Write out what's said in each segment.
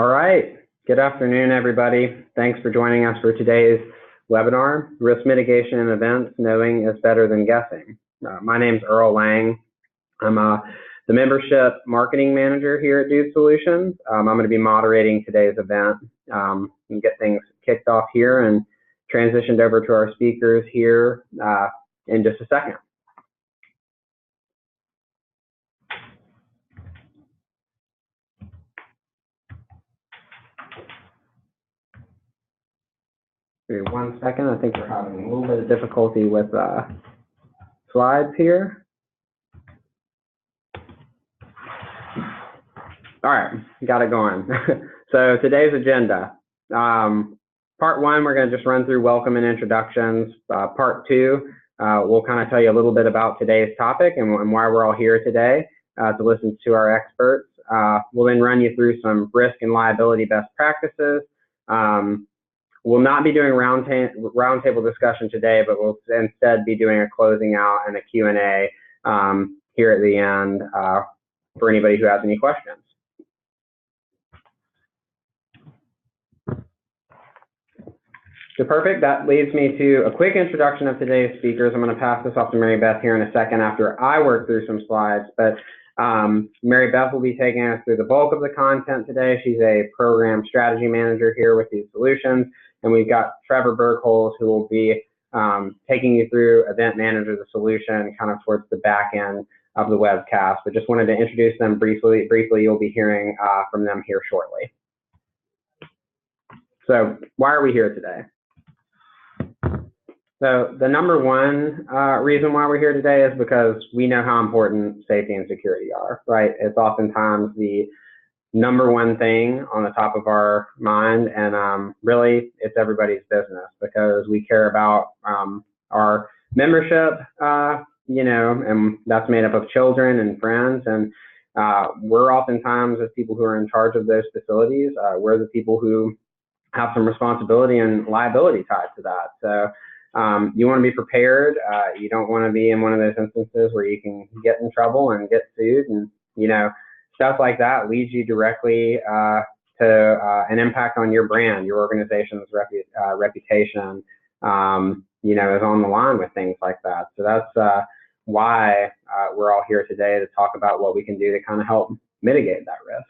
All right. Good afternoon, everybody. Thanks for joining us for today's webinar, Risk Mitigation in Events, Knowing is Better Than Guessing. My name is Earl Lang. I'm the Membership Marketing Manager here at Dude Solutions. I'm going to be moderating today's event and get things kicked off here and transitioned over to our speakers here in just a second. Give me 1 second. I think we're having a little bit of difficulty with slides here. All right, got it going. So today's agenda. Part one, we're going to just run through welcome and introductions. Part two, we'll kind of tell you a little bit about today's topic and why we're all here today to listen to our experts. We'll then run you through some risk and liability best practices. We'll not be doing roundtable discussion today, but we'll instead be doing a closing out and a Q&A here at the end for anybody who has any questions. So perfect, that leads me to a quick introduction of today's speakers. I'm going to pass this off to Mary Beth here in a second after I work through some slides, but Mary Beth will be taking us through the bulk of the content today. She's a program strategy manager here with Dude Solutions, and we've got Trevor Bergholz who will be taking you through Event Manager the Solution kind of towards the back end of the webcast, but just wanted to introduce them briefly. You'll be hearing from them here shortly. So why are we here today? So the number one reason why we're here today is because we know how important safety and security are, right? It's oftentimes the number one thing on the top of our mind, and really it's everybody's business because we care about our membership, you know, and that's made up of children and friends, and we're oftentimes, as people who are in charge of those facilities, we're the people who have some responsibility and liability tied to that. So you want to be prepared. You don't want to be in one of those instances where you can get in trouble and get sued, and you know, stuff like that leads you directly to an impact on your brand, your organization's reputation. You know, is on the line with things like that. So that's why we're all here today to talk about what we can do to kind of help mitigate that risk.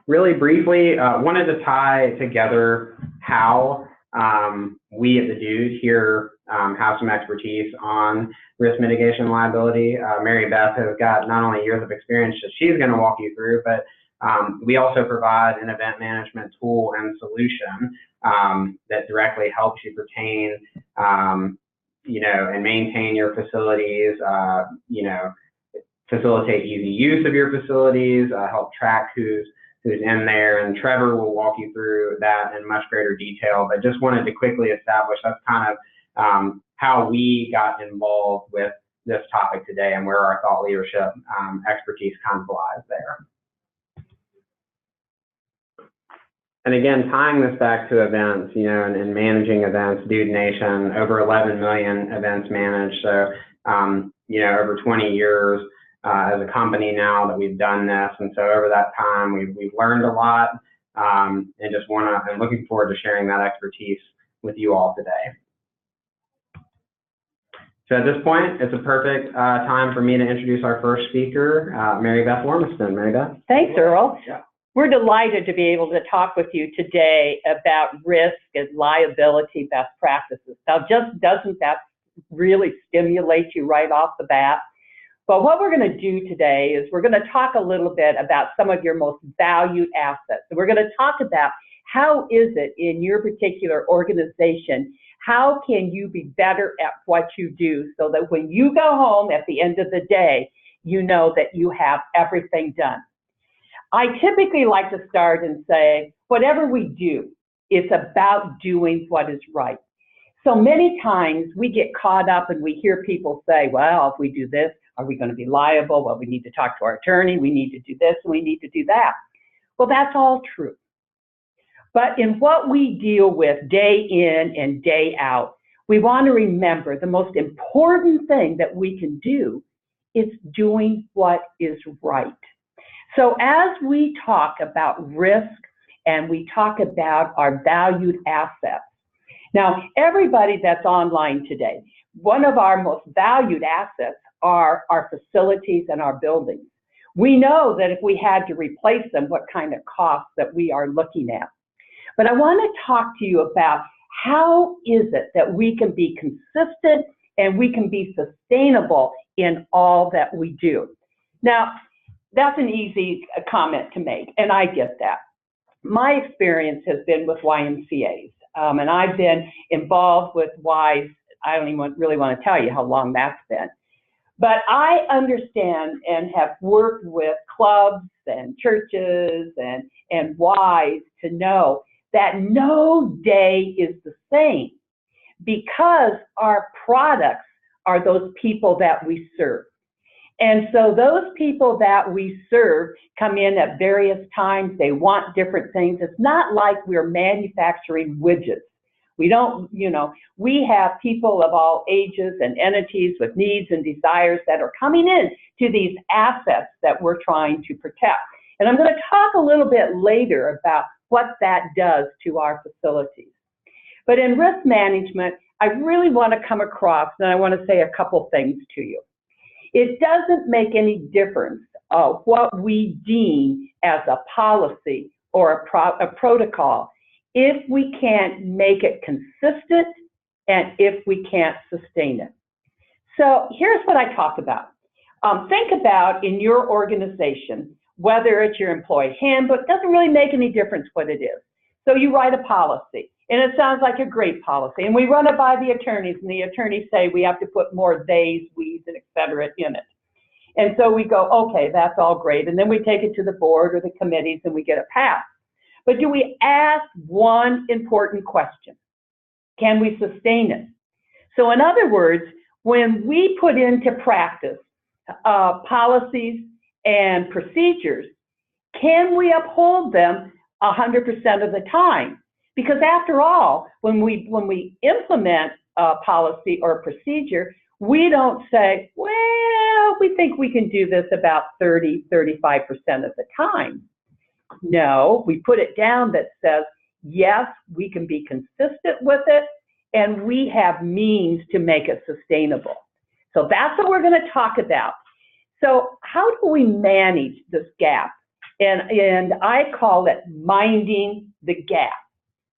Really briefly, wanted to tie together how we at the Dude here have some expertise on risk mitigation and liability. Mary Beth has got not only years of experience that she's going to walk you through, but we also provide an event management tool and solution that directly helps you pertain, you know, and maintain your facilities, you know, facilitate easy use of your facilities, help track who's in there, and Trevor will walk you through that in much greater detail, but just wanted to quickly establish that's kind of how we got involved with this topic today and where our thought leadership expertise kind of lies there. And again, tying this back to events, you know, and managing events, Dude Nation, over 11 million events managed, so, you know, over 20 years, as a company now that we've done this, and so over that time we've learned a lot, and just I'm looking forward to sharing that expertise with you all today. So at this point, it's a perfect time for me to introduce our first speaker, Mary Beth Wormiston. Mary Beth. Thanks, Earl. Yeah. We're delighted to be able to talk with you today about risk and liability best practices. Now, doesn't that really stimulate you right off the bat? But what we're going to do today is we're going to talk a little bit about some of your most valued assets. So we're going to talk about how is it in your particular organization, how can you be better at what you do so that when you go home at the end of the day, you know that you have everything done. I typically like to start and say, whatever we do, it's about doing what is right. So many times we get caught up and we hear people say, well, if we do this, are we going to be liable? Well, we need to talk to our attorney. We need to do this and we need to do that. Well, that's all true. But in what we deal with day in and day out, we want to remember the most important thing that we can do is doing what is right. So as we talk about risk and we talk about our valued assets, now everybody that's online today, one of our most valued assets are our facilities and our buildings. We know that if we had to replace them, what kind of costs that we are looking at. But I want to talk to you about how is it that we can be consistent and we can be sustainable in all that we do. Now, that's an easy comment to make, and I get that. My experience has been with YMCAs, and I've been involved with Ys. I don't even really want to tell you how long that's been. But I understand and have worked with clubs and churches and Ys to know that no day is the same, because our products are those people that we serve. And so those people that we serve come in at various times. They want different things. It's not like we're manufacturing widgets. We don't, we have people of all ages and entities with needs and desires that are coming in to these assets that we're trying to protect. And I'm going to talk a little bit later about what that does to our facilities. But in risk management, I really want to come across, and I want to say a couple things to you. It doesn't make any difference what we deem as a policy or a protocol if we can't make it consistent and if we can't sustain it. So here's what I talk about. Think about in your organization, whether it's your employee handbook, doesn't really make any difference what it is. So you write a policy, and it sounds like a great policy, and we run it by the attorneys, and the attorneys say we have to put more theys, we's, and et cetera in it. And so we go, okay, that's all great, and then we take it to the board or the committees, and we get it passed. But do we ask one important question? Can we sustain it? So in other words, when we put into practice policies and procedures, can we uphold them 100% of the time? Because after all, when we implement a policy or a procedure, we don't say, well, we think we can do this about 30, 35% of the time. No, we put it down that says, yes, we can be consistent with it, and we have means to make it sustainable. So that's what we're going to talk about. So how do we manage this gap? And I call it minding the gap.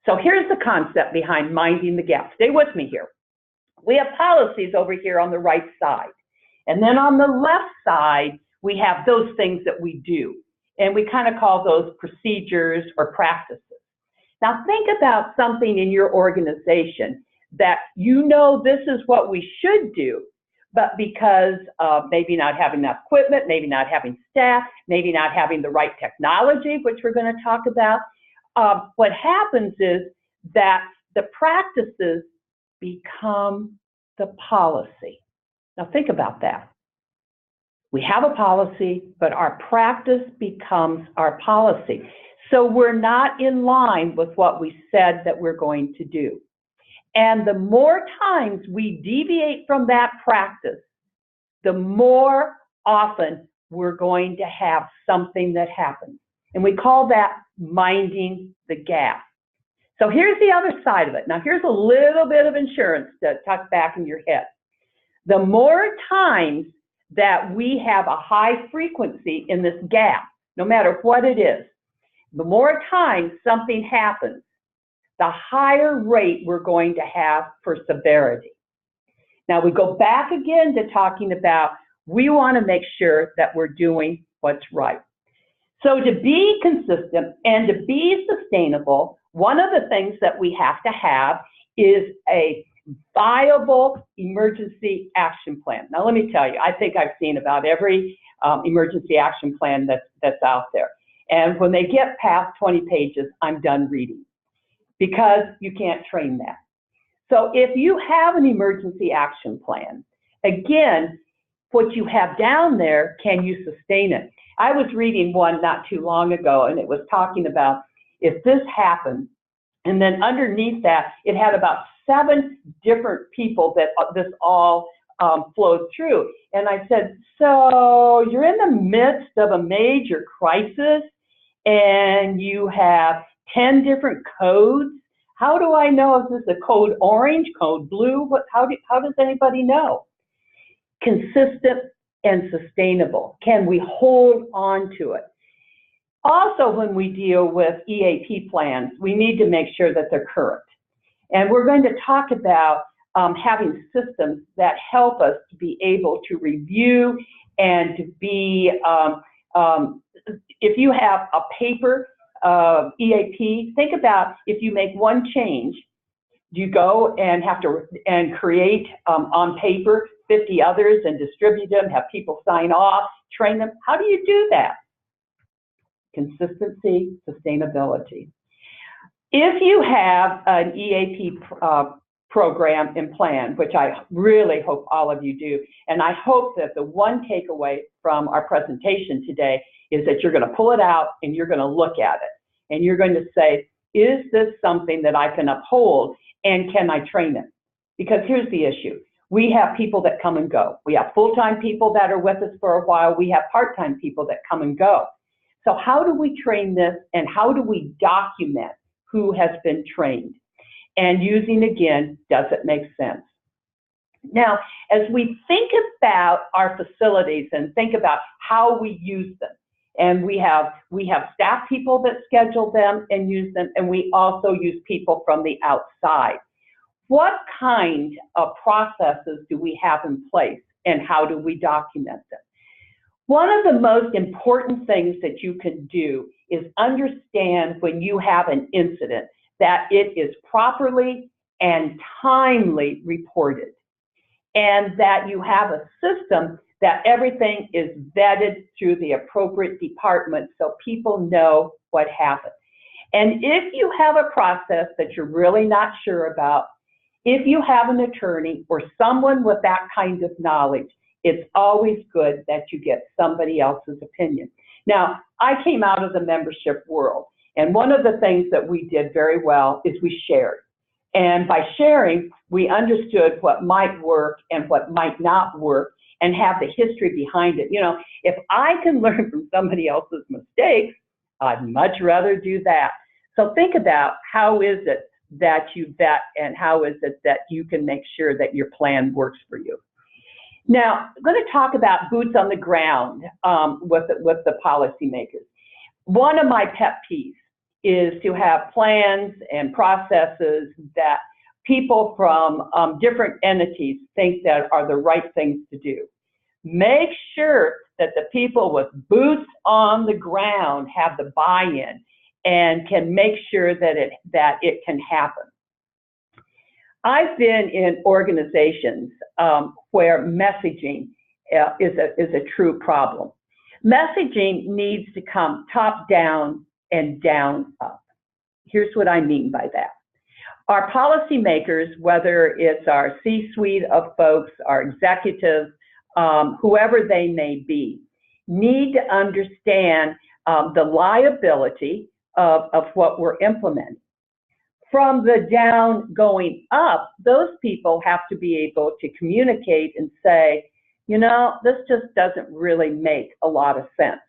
So here's the concept behind minding the gap. Stay with me here. We have policies over here on the right side. And then on the left side, we have those things that we do. And we kind of call those procedures or practices. Now think about something in your organization that this is what we should do, but because of maybe not having enough equipment, maybe not having staff, maybe not having the right technology, which we're going to talk about, what happens is that the practices become the policy. Now think about that. We have a policy, but our practice becomes our policy. So we're not in line with what we said that we're going to do. And the more times we deviate from that practice, the more often we're going to have something that happens. And we call that minding the gap. So here's the other side of it. Now here's a little bit of insurance to tuck back in your head. The more times that we have a high frequency in this gap, no matter what it is, the more times something happens, the higher rate we're going to have for severity. Now we go back again to talking about we want to make sure that we're doing what's right. So to be consistent and to be sustainable, one of the things that we have to have is a viable emergency action plan. Now let me tell you, I think I've seen about every emergency action plan that's out there. And when they get past 20 pages, I'm done reading, because you can't train that. So if you have an emergency action plan, again, what you have down there, can you sustain it? I was reading one not too long ago, and it was talking about if this happened, and then underneath that, it had about 7 different people that this all flowed through. And I said, so you're in the midst of a major crisis and you have 10 different codes. How do I know if this is a code orange, code blue? How does anybody know? Consistent and sustainable. Can we hold on to it? Also, when we deal with EAP plans, we need to make sure that they're current. And we're going to talk about having systems that help us to be able to review and to be, if you have a paper EAP, think about if you make one change, you go and have to create on paper 50 others and distribute them, have people sign off, train them. How do you do that? Consistency, sustainability. If you have an EAP program and plan, which I really hope all of you do, and I hope that the one takeaway from our presentation today is that you're going to pull it out and you're going to look at it and you're going to say, is this something that I can uphold and can I train it? Because here's the issue. We have people that come and go. We have full-time people that are with us for a while. We have part-time people that come and go. So how do we train this and how do we document who has been trained? And using, again, does it make sense? Now, as we think about our facilities and think about how we use them, and we have staff people that schedule them and use them, and we also use people from the outside. What kind of processes do we have in place and how do we document them? One of the most important things that you can do is understand when you have an incident that it is properly and timely reported, and that you have a system that everything is vetted through the appropriate department so people know what happened. And if you have a process that you're really not sure about, if you have an attorney or someone with that kind of knowledge, it's always good that you get somebody else's opinion. Now, I came out of the membership world, and one of the things that we did very well is we shared. And by sharing, we understood what might work and what might not work and have the history behind it. You know, if I can learn from somebody else's mistakes, I'd much rather do that. So think about how is it that you vet and how is it that you can make sure that your plan works for you. Now, I'm going to talk about boots on the ground with the policymakers. One of my pet peeves is to have plans and processes that people from different entities think that are the right things to do. Make sure that the people with boots on the ground have the buy-in and can make sure that it can happen. I've been in organizations where messaging is a true problem. Messaging needs to come top down and down up. Here's what I mean by that. Our policymakers, whether it's our C-suite of folks, our executives, whoever they may be, need to understand the liability of what we're implementing. From the down going up, those people have to be able to communicate and say, you know, this just doesn't really make a lot of sense.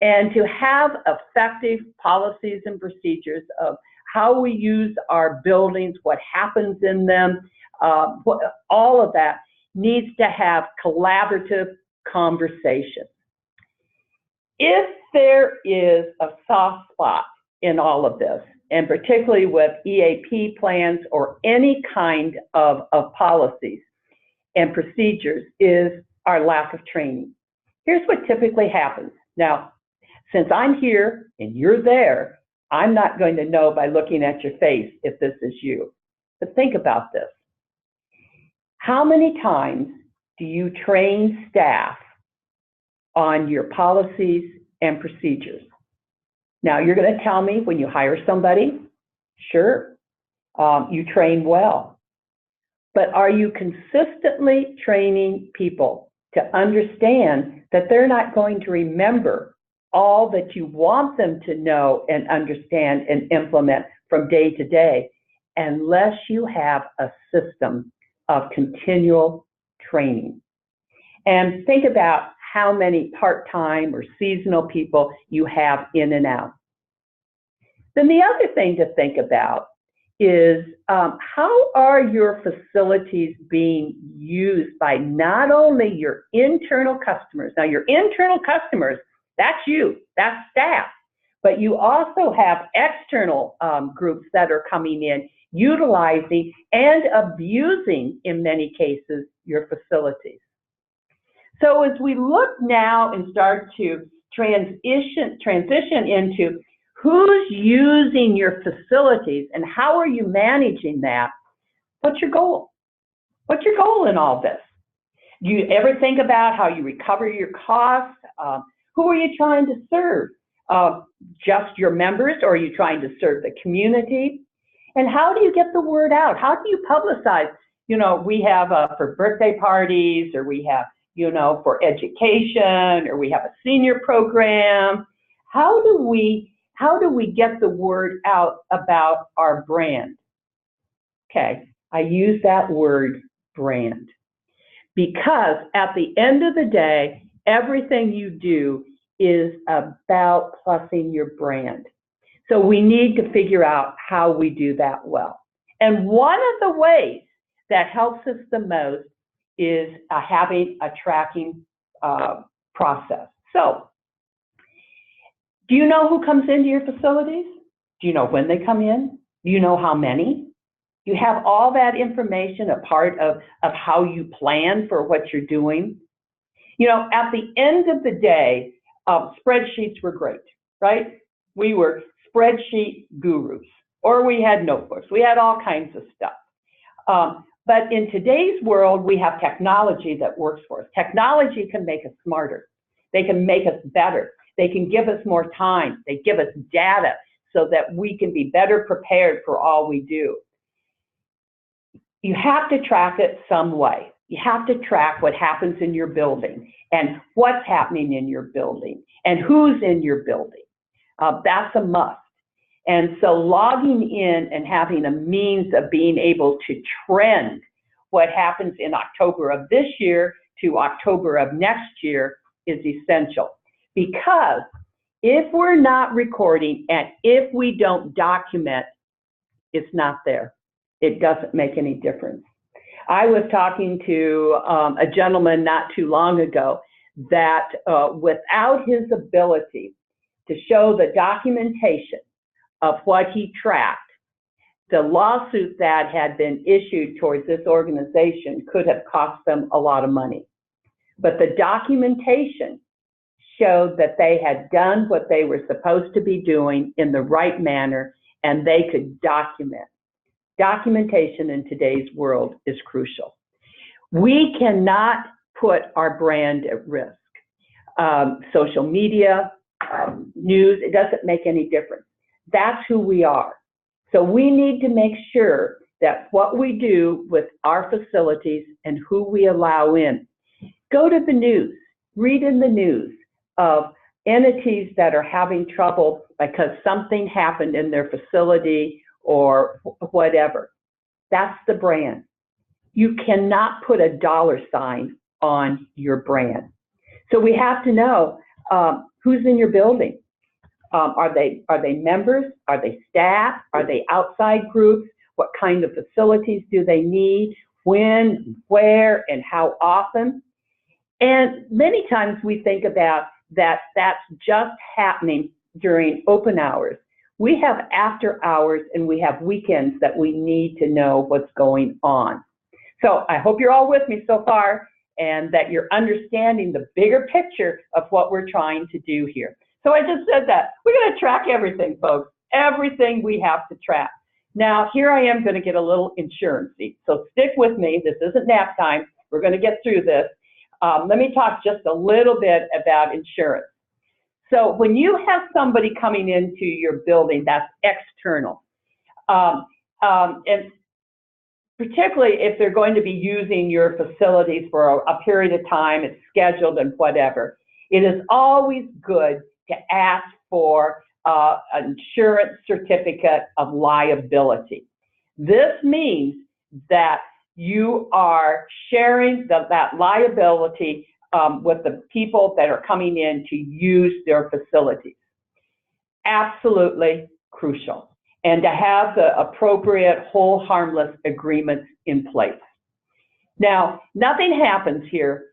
And to have effective policies and procedures of how we use our buildings, what happens in them, all of that needs to have collaborative conversation. If there is a soft spot in all of this, and particularly with EAP plans or any kind of policies and procedures, is our lack of training. Here's what typically happens. Now, since I'm here and you're there, I'm not going to know by looking at your face if this is you. But think about this. How many times do you train staff on your policies and procedures? Now, you're going to tell me when you hire somebody, sure, you train well. But are you consistently training people to understand that they're not going to remember all that you want them to know and understand and implement from day to day unless you have a system of continual training. And think about how many part-time or seasonal people you have in and out. Then the other thing to think about is how are your facilities being used by not only your internal customers. Now, your internal customers, that's you, that's staff, but you also have external groups that are coming in, utilizing and abusing, in many cases, your facilities. So as we look now and start to transition into who's using your facilities and how are you managing that, what's your goal? What's your goal in all this? Do you ever think about how you recover your costs? Who are you trying to serve? Just your members, or are you trying to serve the community? And how do you get the word out? How do you publicize? You know, we have for birthday parties, or we have, you know, for education, or we have a senior program. How do we get the word out about our brand? Okay, I use that word brand because at the end of the day, everything you do is about plussing your brand. So we need to figure out how we do that well. And one of the ways that helps us the most is having a tracking process. So, do you know who comes into your facilities? Do you know when they come in? Do you know how many? You have all that information, a part of how you plan for what you're doing. You know, at the end of the day, spreadsheets were great, right? We were spreadsheet gurus, or we had notebooks. We had all kinds of stuff. But in today's world, we have technology that works for us. Technology can make us smarter. They can make us better. They can give us more time. They give us data so that we can be better prepared for all we do. You have to track it some way. You have to track what happens in your building and what's happening in your building and who's in your building. That's a must. And so logging in and having a means of being able to trend what happens in October of this year to October of next year is essential. Because if we're not recording and if we don't document, it's not there. It doesn't make any difference. I was talking to a gentleman not too long ago that without his ability to show the documentation of what he tracked, the lawsuit that had been issued towards this organization could have cost them a lot of money. But the documentation showed that they had done what they were supposed to be doing in the right manner, and they could document. Documentation in today's world is crucial. We cannot put our brand at risk. Social media, news, it doesn't make any difference. That's who we are. So we need to make sure that what we do with our facilities and who we allow in, go to the news, read in the news of entities that are having trouble because something happened in their facility or whatever. That's the brand. You cannot put a dollar sign on your brand. So we have to know who's in your building. Are they members? Are they staff? Are they outside groups? What kind of facilities do they need? When, where, and how often? And many times we think about that that's just happening during open hours. We have after hours and we have weekends that we need to know what's going on. So I hope you're all with me so far and that you're understanding the bigger picture of what we're trying to do here. So I just said that. We're going to track everything, folks. Everything we have to track. Now, here I am going to get a little insurance-y. So stick with me. This isn't nap time. We're going to get through this. Let me talk just a little bit about insurance. So when you have somebody coming into your building that's external, and particularly if they're going to be using your facilities for a period of time, it's scheduled and whatever, it is always good to ask for an insurance certificate of liability. This means that you are sharing that liability with the people that are coming in to use their facilities. Absolutely crucial. And to have the appropriate hold harmless agreements in place. Now, nothing happens here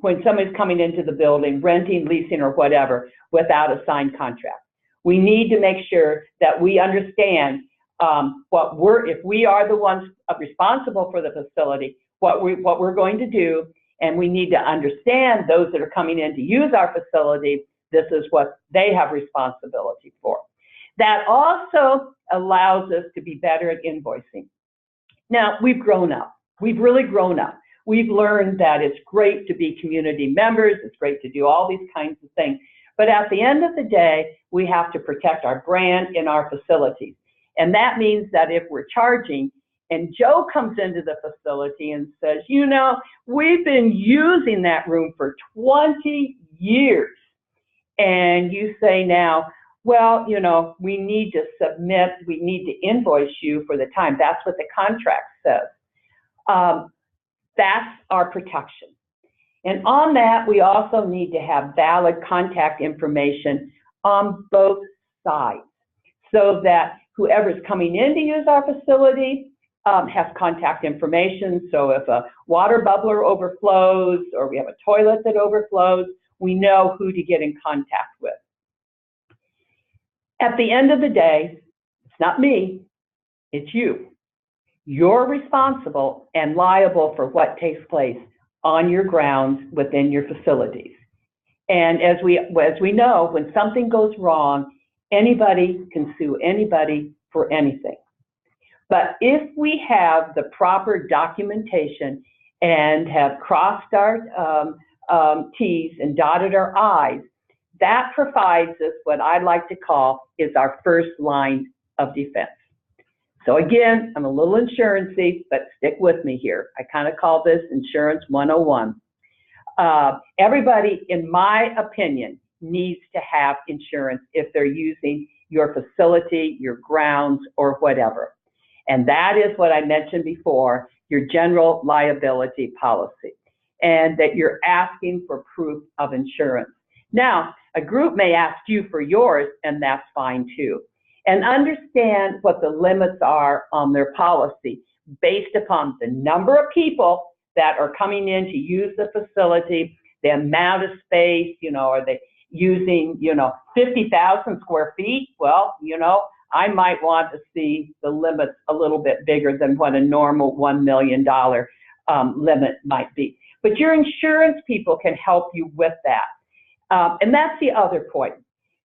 when somebody's coming into the building, renting, leasing, or whatever, without a signed contract. We need to make sure that we understand if we are the ones responsible for the facility, what we're going to do, and we need to understand those that are coming in to use our facility, this is what they have responsibility for. That also allows us to be better at invoicing. Now, we've grown up. We've really grown up. We've learned that it's great to be community members. It's great to do all these kinds of things. But at the end of the day, we have to protect our brand in our facilities. And that means that if we're charging, and Joe comes into the facility and says, you know, we've been using that room for 20 years. And you say now, well, you know, we need to submit, we need to invoice you for the time. That's what the contract says. That's our protection. And on that, we also need to have valid contact information on both sides so that whoever's coming in to use our facility has contact information. So if a water bubbler overflows or we have a toilet that overflows, we know who to get in contact with. At the end of the day, it's not me, it's you. You're responsible and liable for what takes place on your grounds within your facilities. And as we know, when something goes wrong, anybody can sue anybody for anything. But if we have the proper documentation and have crossed our T's and dotted our I's, that provides us what I like to call is our first line of defense. So again, I'm a little insurance-y, but stick with me here. I kind of call this Insurance 101. Everybody, in my opinion, needs to have insurance if they're using your facility, your grounds, or whatever. And that is what I mentioned before, your general liability policy, and that you're asking for proof of insurance. Now, a group may ask you for yours, and that's fine too. And understand what the limits are on their policy based upon the number of people that are coming in to use the facility, the amount of space, you know, are they using, 50,000 square feet? Well, I might want to see the limits a little bit bigger than what a normal $1 million limit might be. But your insurance people can help you with that. And that's the other point,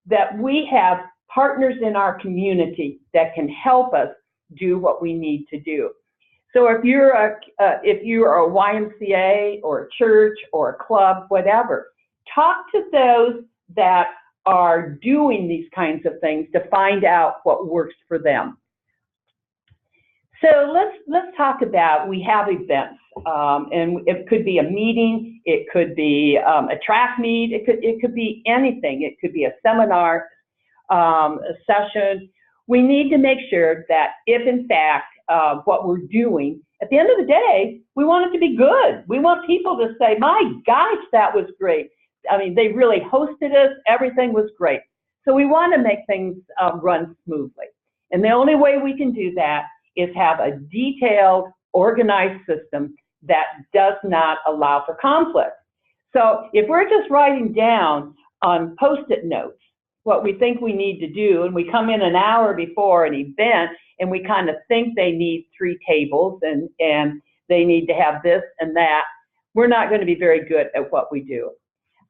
that we have partners in our community that can help us do what we need to do. So if you're a YMCA or a church or a club, whatever, talk to those that are doing these kinds of things to find out what works for them. So let's talk about, we have events, and it could be a meeting, it could be a track meet, it could be anything, it could be a seminar, a session. We need to make sure that if in fact what we're doing, at the end of the day, we want it to be good. We want people to say, my gosh, that was great. I mean, they really hosted us, everything was great. So we want to make things run smoothly. And the only way we can do that is have a detailed, organized system that does not allow for conflict. So if we're just writing down on Post-it notes what we think we need to do, and we come in an hour before an event and we kind of think they need 3 tables and they need to have this and that, we're not going to be very good at what we do.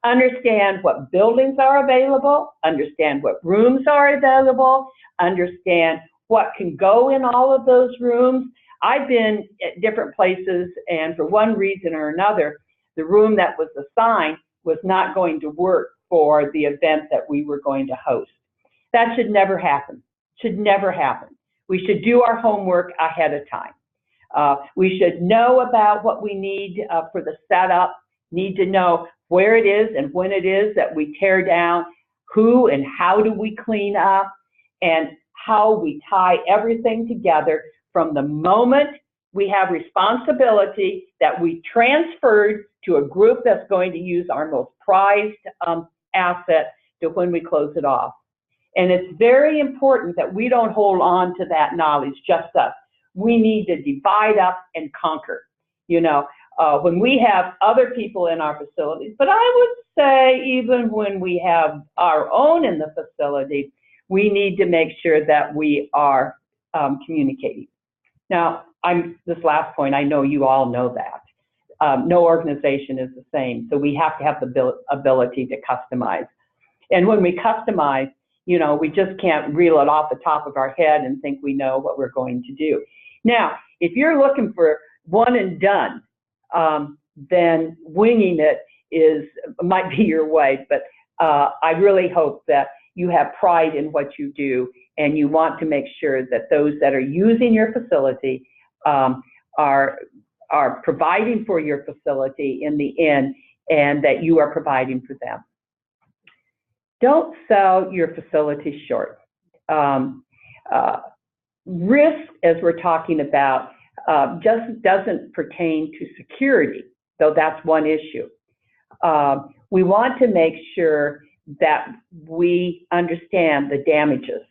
Understand what buildings are available, understand what rooms are available, understand what can go in all of those rooms. I've been at different places, and for one reason or another, the room that was assigned was not going to work for the event that we were going to host. That should never happen. Should never happen. We should do our homework ahead of time. We should know about what we need for the setup, need to know where it is and when it is that we tear down, who and how do we clean up, and how we tie everything together from the moment we have responsibility that we transferred to a group that's going to use our most prized asset to when we close it off. And it's very important that we don't hold on to that knowledge, just us. We need to divide up and conquer, you know, when we have other people in our facilities. But I would say even when we have our own in the facility, we need to make sure that we are communicating. Now, this last point, I know you all know that. No organization is the same, so we have to have the ability to customize. And when we customize, you know, we just can't reel it off the top of our head and think we know what we're going to do. Now, if you're looking for one and done, then winging it might be your way, but I really hope that you have pride in what you do, and you want to make sure that those that are using your facility are providing for your facility in the end, and that you are providing for them. Don't sell your facility short. Risk, as we're talking about, just doesn't pertain to security, though that's one issue. We want to make sure that we understand the damages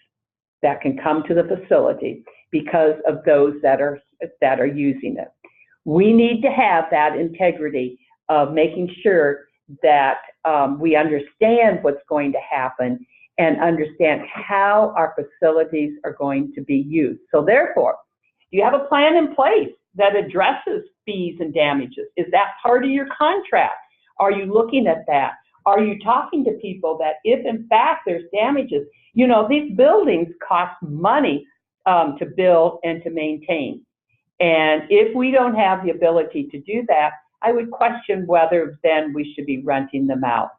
that can come to the facility because of those that are using it. We need to have that integrity of making sure that we understand what's going to happen and understand how our facilities are going to be used. So therefore, do you have a plan in place that addresses fees and damages? Is that part of your contract? Are you looking at that? Are you talking to people that if in fact there's damages, you know, these buildings cost money to build and to maintain. And if we don't have the ability to do that, I would question whether then we should be renting them out.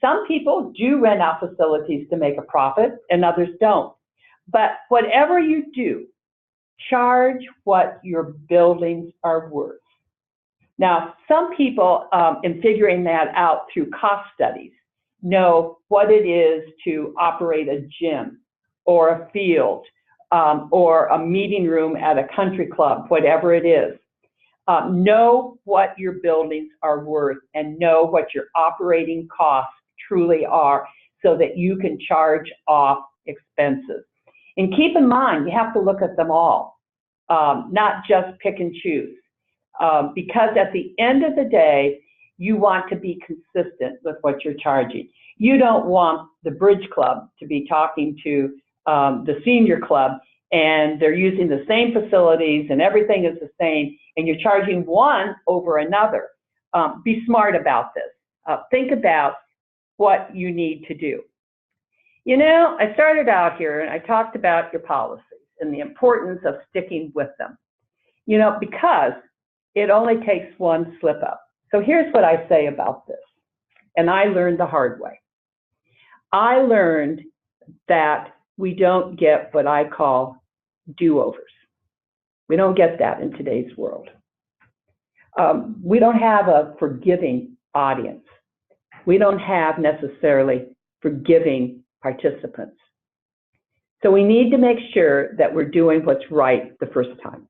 Some people do rent out facilities to make a profit and others don't. But whatever you do, charge what your buildings are worth. Now, some people, in figuring that out through cost studies, know what it is to operate a gym or a field or a meeting room at a country club, whatever it is. Know what your buildings are worth and know what your operating costs truly are so that you can charge off expenses. And keep in mind, you have to look at them all, not just pick and choose. Because at the end of the day, you want to be consistent with what you're charging. You don't want the bridge club to be talking to the senior club and they're using the same facilities and everything is the same and you're charging one over another. Be smart about this. Think about what you need to do. You know, I started out here and I talked about your policies and the importance of sticking with them. You know, because it only takes one slip up. So here's what I say about this, and I learned the hard way. I learned that we don't get what I call do-overs. We don't get that in today's world. We don't have a forgiving audience. We don't have necessarily forgiving participants. So we need to make sure that we're doing what's right the first time.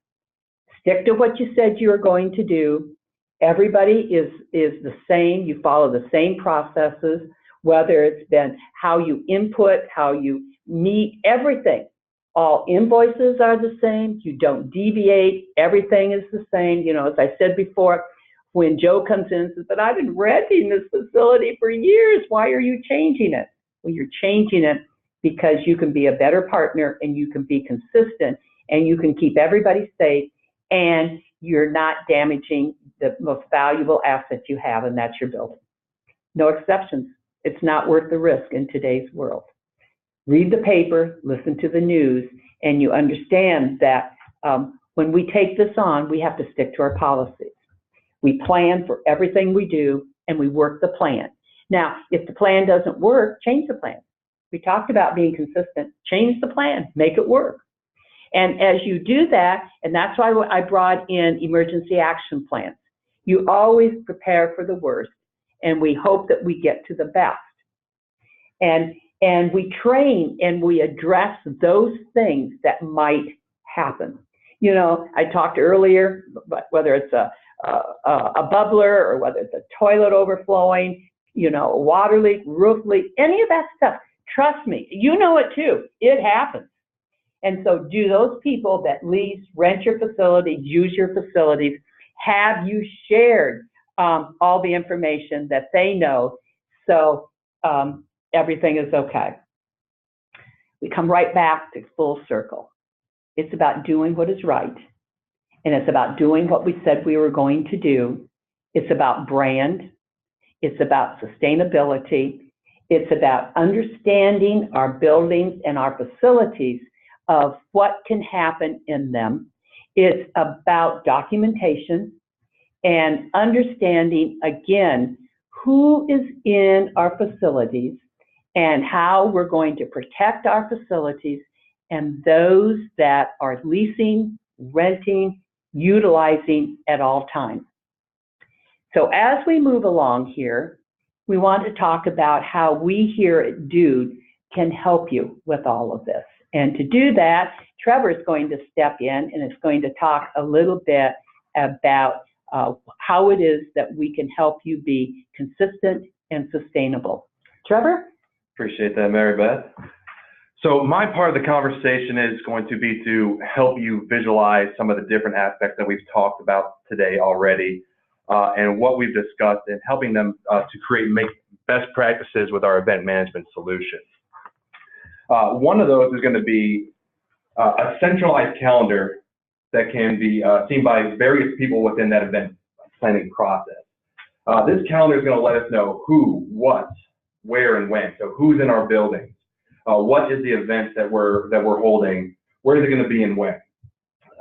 Stick to what you said you were going to do. Everybody is the same. You follow the same processes, whether it's been how you input, how you meet, everything. All invoices are the same. You don't deviate. Everything is the same. You know, as I said before, when Joe comes in and says, but I've been renting this facility for years. Why are you changing it? Well, you're changing it because you can be a better partner and you can be consistent and you can keep everybody safe and you're not damaging the most valuable asset you have, and that's your building. No exceptions. It's not worth the risk in today's world. Read the paper, listen to the news, and you understand that when we take this on, we have to stick to our policies. We plan for everything we do, and we work the plan. Now, if the plan doesn't work, change the plan. We talked about being consistent. Change the plan. Make it work. And as you do that, and that's why I brought in emergency action plans. You always prepare for the worst, and we hope that we get to the best. And we train and we address those things that might happen. You know, I talked earlier, but whether it's a bubbler or whether it's a toilet overflowing, you know, a water leak, roof leak, any of that stuff, trust me, you know it too. It happens. And so do those people that lease, rent your facility, use your facilities, have you shared all the information that they know so everything is okay? We come right back to full circle. It's about doing what is right, and it's about doing what we said we were going to do. It's about brand. It's about sustainability. It's about understanding our buildings and our facilities of what can happen in them. It's about documentation and understanding, again, who is in our facilities and how we're going to protect our facilities and those that are leasing, renting, utilizing at all times. So as we move along here, we want to talk about how we here at DUDE can help you with all of this. And to do that, Trevor is going to step in and is going to talk a little bit about how it is that we can help you be consistent and sustainable. Trevor? Appreciate that, Mary Beth. So my part of the conversation is going to be to help you visualize some of the different aspects that we've talked about today already and what we've discussed and helping them to make best practices with our event management solution. One of those is going to be a centralized calendar that can be seen by various people within that event planning process. This calendar is going to let us know who, what, where, and when. So who's in our buildings, what is the event that we're holding, where is it going to be and when.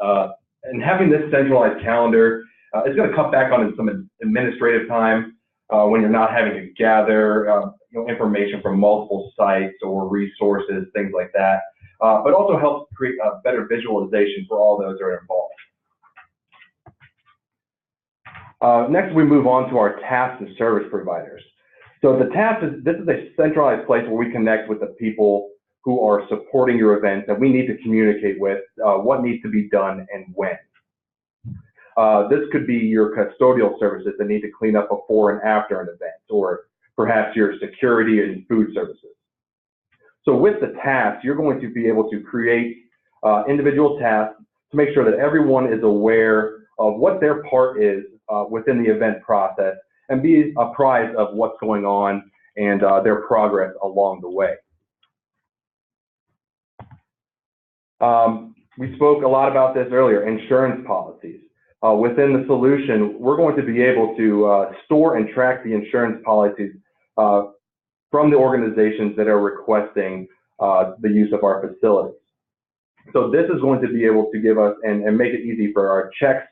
And having this centralized calendar is going to cut back on some administrative time when you're not having to gather information from multiple sites or resources, things like that, but also helps create a better visualization for all those that are involved. Next, we move on to our tasks and service providers. So the task this is a centralized place where we connect with the people who are supporting your event that we need to communicate with what needs to be done and when. This could be your custodial services that need to clean up before and after an event, or perhaps your security and food services. So with the tasks, you're going to be able to create individual tasks to make sure that everyone is aware of what their part is within the event process and be apprised of what's going on and their progress along the way. We spoke a lot about this earlier, insurance policies. Within the solution, we're going to be able to store and track the insurance policies from the organizations that are requesting the use of our facilities. So this is going to be able to give us and make it easy for our checks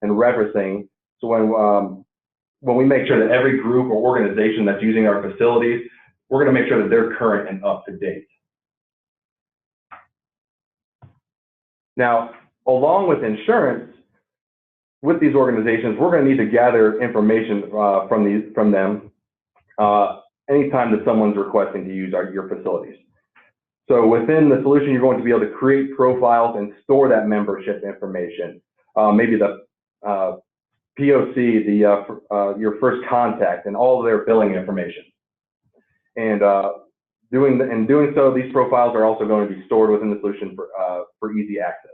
and referencing. So when we make sure that every group or organization that's using our facilities, we're going to make sure that they're current and up to date. Now, along with insurance, with these organizations, we're going to need to gather information from them anytime that someone's requesting to use your facilities. So within the solution, you're going to be able to create profiles and store that membership information. Maybe the POC, your first contact, and all of their billing information. And doing so, these profiles are also going to be stored within the solution for easy access.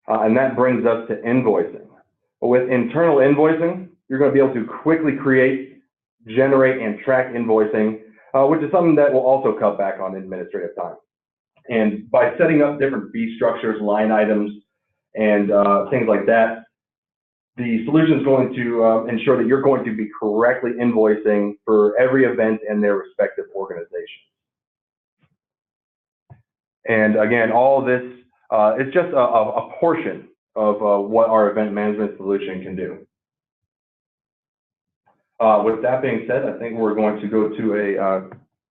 And that brings us to invoicing. With internal invoicing, you're going to be able to quickly create, generate, and track invoicing, which is something that will also cut back on administrative time. And by setting up different fee structures, line items, and things like that, the solution is going to ensure that you're going to be correctly invoicing for every event and their respective organizations. And again, all of this is just a portion of what our event management solution can do. With that being said, I think we're going to go to I'm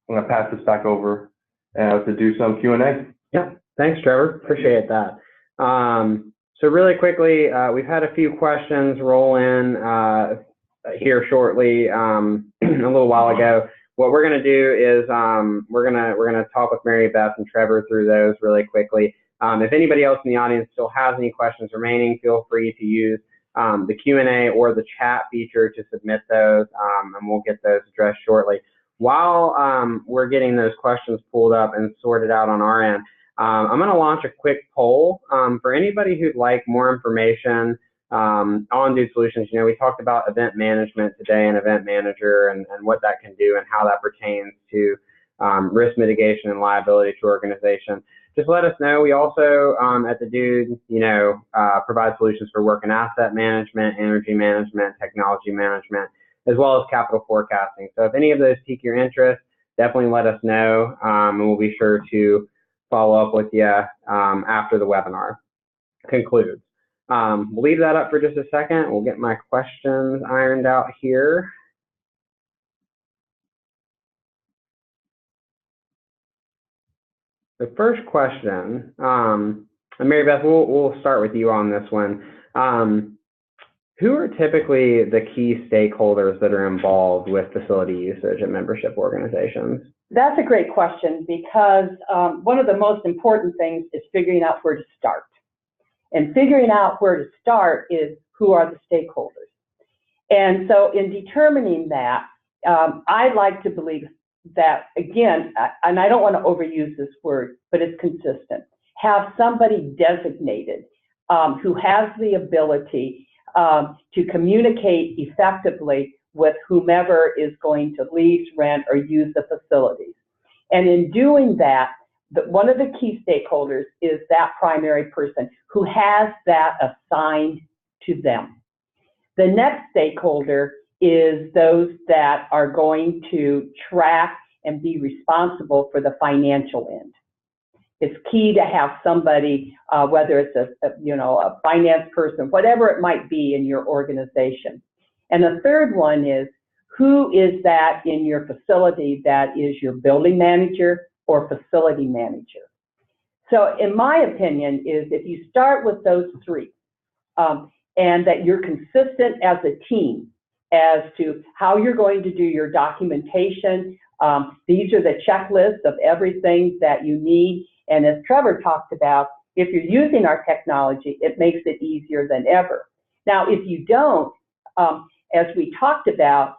going to pass this back over to do some Q&A. Yeah, thanks, Trevor. Appreciate that. So really quickly, we've had a few questions roll in here shortly a little while ago. what we're going to do is we're gonna talk with Mary Beth and Trevor through those really quickly. If anybody else in the audience still has any questions remaining, feel free to use the Q&A or the chat feature to submit those, and we'll get those addressed shortly. While we're getting those questions pulled up and sorted out on our end, I'm going to launch a quick poll for anybody who'd like more information on Dude Solutions. You know, we talked about event management today and Event Manager and what that can do and how that pertains to risk mitigation and liability to organization. Just let us know. We also, at the Dude, you know, provide solutions for work and asset management, energy management, technology management, as well as capital forecasting. So if any of those pique your interest, definitely let us know, and we'll be sure to follow up with you after the webinar concludes. We'll leave that up for just a second. We'll get my questions ironed out here. The first question, and Mary Beth, we'll start with you on this one. Who are typically the key stakeholders that are involved with facility usage at membership organizations? That's a great question, because one of the most important things is figuring out where to start. And figuring out where to start is who are the stakeholders. And so in determining that, I like to believe that, again, and I don't want to overuse this word, but it's consistent. Have somebody designated who has the ability to communicate effectively with whomever is going to lease, rent, or use the facilities. And in doing that, one of the key stakeholders is that primary person who has that assigned to them. The next stakeholder is those that are going to track and be responsible for the financial end. It's key to have somebody, whether it's a finance person, whatever it might be in your organization. And the third one is, who is that in your facility that is your building manager or facility manager? So in my opinion is, if you start with those three, and that you're consistent as a team as to how you're going to do your documentation, these are the checklists of everything that you need. And as Trevor talked about, if you're using our technology, it makes it easier than ever. Now, if you don't, as we talked about,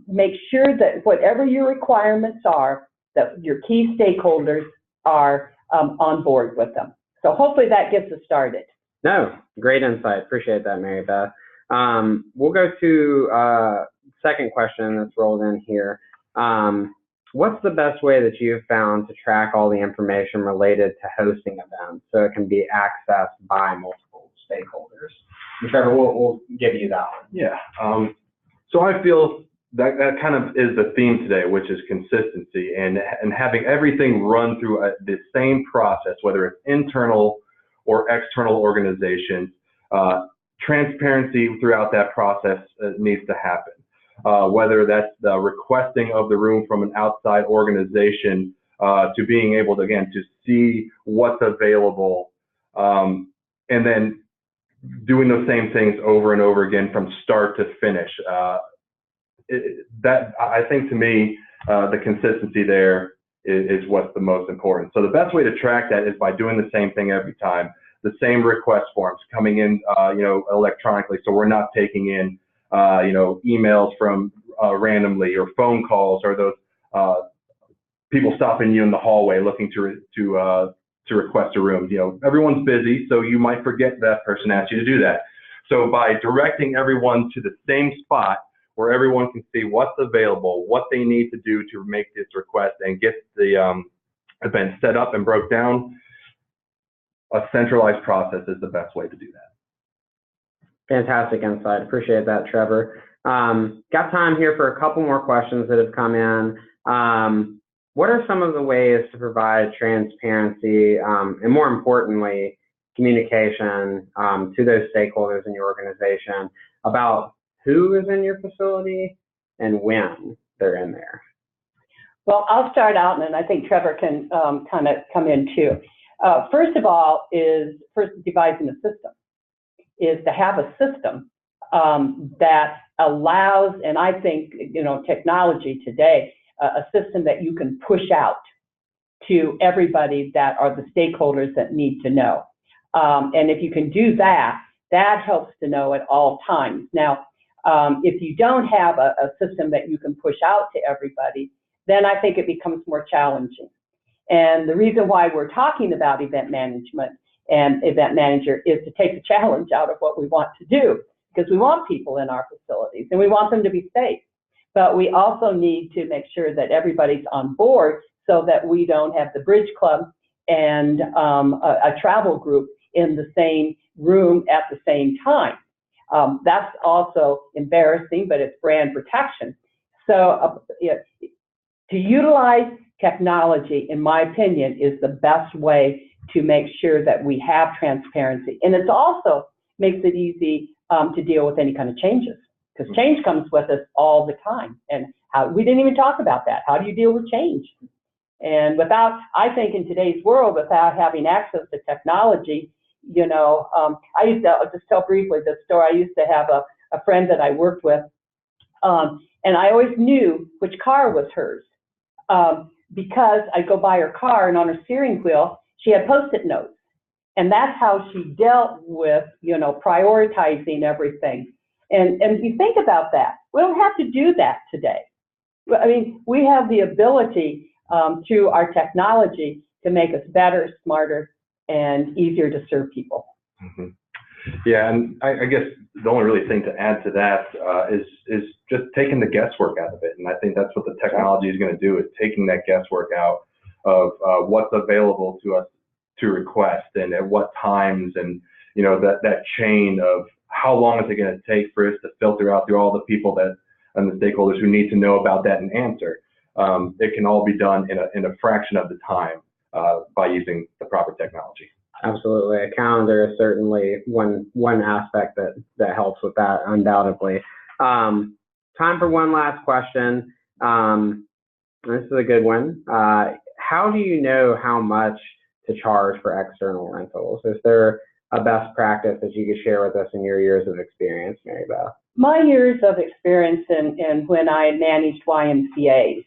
make sure that whatever your requirements are, that your key stakeholders are on board with them. So hopefully that gets us started. No, great insight. Appreciate that, Mary Beth. We'll go to second question that's rolled in here. What's the best way that you've found to track all the information related to hosting events so it can be accessed by multiple stakeholders? And Trevor, we'll give you that one. Yeah. So I feel that kind of is the theme today, which is consistency and having everything run through the same process, whether it's internal or external organizations. Transparency throughout that process needs to happen. Whether that's the requesting of the room from an outside organization to being able to, again, to see what's available, and then doing those same things over and over again from start to finish. That, I think, to me, the consistency there is what's the most important. So the best way to track that is by doing the same thing every time. The same request forms coming in, electronically, so we're not taking in, emails from randomly, or phone calls, or those people stopping you in the hallway looking to request a room. Everyone's busy, so you might forget that person asked you to do that. So by directing everyone to the same spot where everyone can see what's available, what they need to do to make this request and get the event set up and broke down, a centralized process is the best way to do that. Fantastic insight. Appreciate that, Trevor. Got time here for a couple more questions that have come in. What are some of the ways to provide transparency and, more importantly, communication to those stakeholders in your organization about who is in your facility and when they're in there? Well, I'll start out, and then I think Trevor can kind of come in too. First of all is devising a system, is to have a system that allows, and I think, technology today a system that you can push out to everybody that are the stakeholders that need to know. And if you can do that, that helps to know at all times. Now, if you don't have a system that you can push out to everybody, then I think it becomes more challenging. And the reason why we're talking about event management and event manager is to take the challenge out of what we want to do, because we want people in our facilities and we want them to be safe. But we also need to make sure that everybody's on board so that we don't have the bridge club and a travel group in the same room at the same time. That's also embarrassing, but it's brand protection. So to utilize technology, in my opinion, is the best way to make sure that we have transparency. And it also makes it easy to deal with any kind of changes, because change comes with us all the time. And we didn't even talk about that. How do you deal with change? And without, I think in today's world, without having access to technology, you know, I used to, I'll just tell briefly this story. I used to have a friend that I worked with, and I always knew which car was hers, because I'd go by her car, and on her steering wheel, she had Post-it notes. And that's how she dealt with, you know, prioritizing everything. And you think about that. We don't have to do that today. I mean, we have the ability through our technology to make us better, smarter, and easier to serve people. Mm-hmm. Yeah, and I guess the only really thing to add to that is just taking the guesswork out of it. And I think that's what the technology is going to do, is taking that guesswork out of what's available to us to request and at what times, and you know, that chain of how long is it going to take for us to filter out through all the people that and the stakeholders who need to know about that and answer. It can all be done in a fraction of the time by using the proper technology. Absolutely. A calendar is certainly one aspect that helps with that, undoubtedly. Time for one last question. This is a good one. How do you know how much to charge for external rentals? Is there a best practice that you could share with us in your years of experience, Mary Beth? My years of experience and when I managed YMCAs,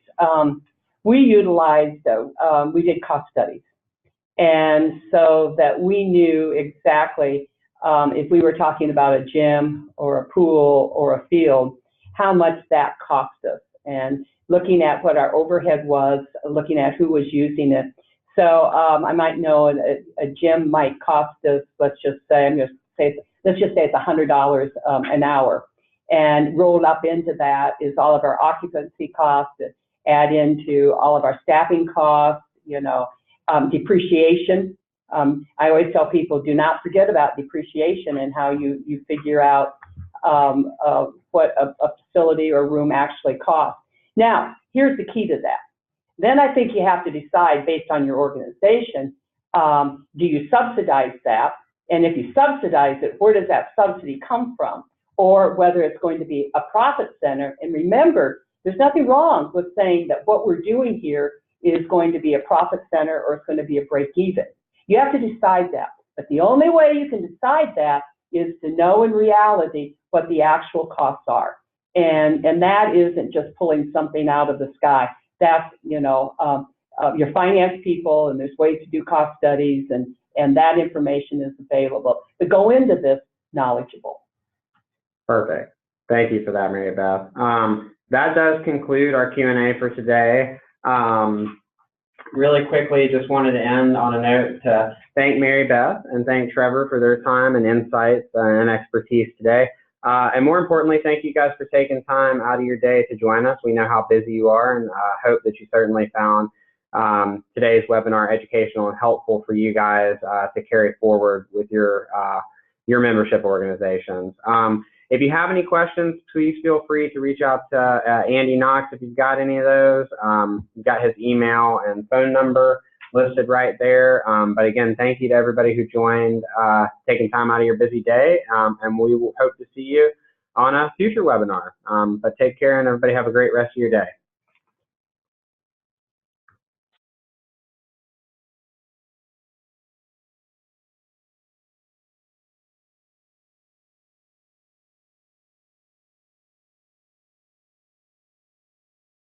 we utilized, we did cost studies. And so that we knew exactly if we were talking about a gym or a pool or a field, how much that cost us, and looking at what our overhead was, looking at who was using it. So I might know a gym might cost us, let's just say it's $100 an hour. And rolled up into that is all of our occupancy costs, add into all of our staffing costs, you know, depreciation. I always tell people, do not forget about depreciation and how you figure out what a facility or room actually costs. Now, here's the key to that. Then I think you have to decide based on your organization, do you subsidize that? And if you subsidize it, where does that subsidy come from? Or whether it's going to be a profit center. And remember, there's nothing wrong with saying that what we're doing here is going to be a profit center or it's going to be a break even. You have to decide that. But the only way you can decide that is to know in reality what the actual costs are. And that isn't just pulling something out of the sky. That's, you know, your finance people, and there's ways to do cost studies, and that information is available. But go into this knowledgeable. Perfect. Thank you for that, Mary Beth. That does conclude our Q&A for today. Really quickly, just wanted to end on a note to thank Mary Beth and thank Trevor for their time and insights and expertise today. And more importantly, thank you guys for taking time out of your day to join us. We know how busy you are, and hope that you certainly found today's webinar educational and helpful for you guys to carry forward with your membership organizations. If you have any questions, please feel free to reach out to Andy Knox if you've got any of those. You've got his email and phone number listed right there. But again, thank you to everybody who joined, taking time out of your busy day, and we will hope to see you on a future webinar. But take care, and everybody have a great rest of your day.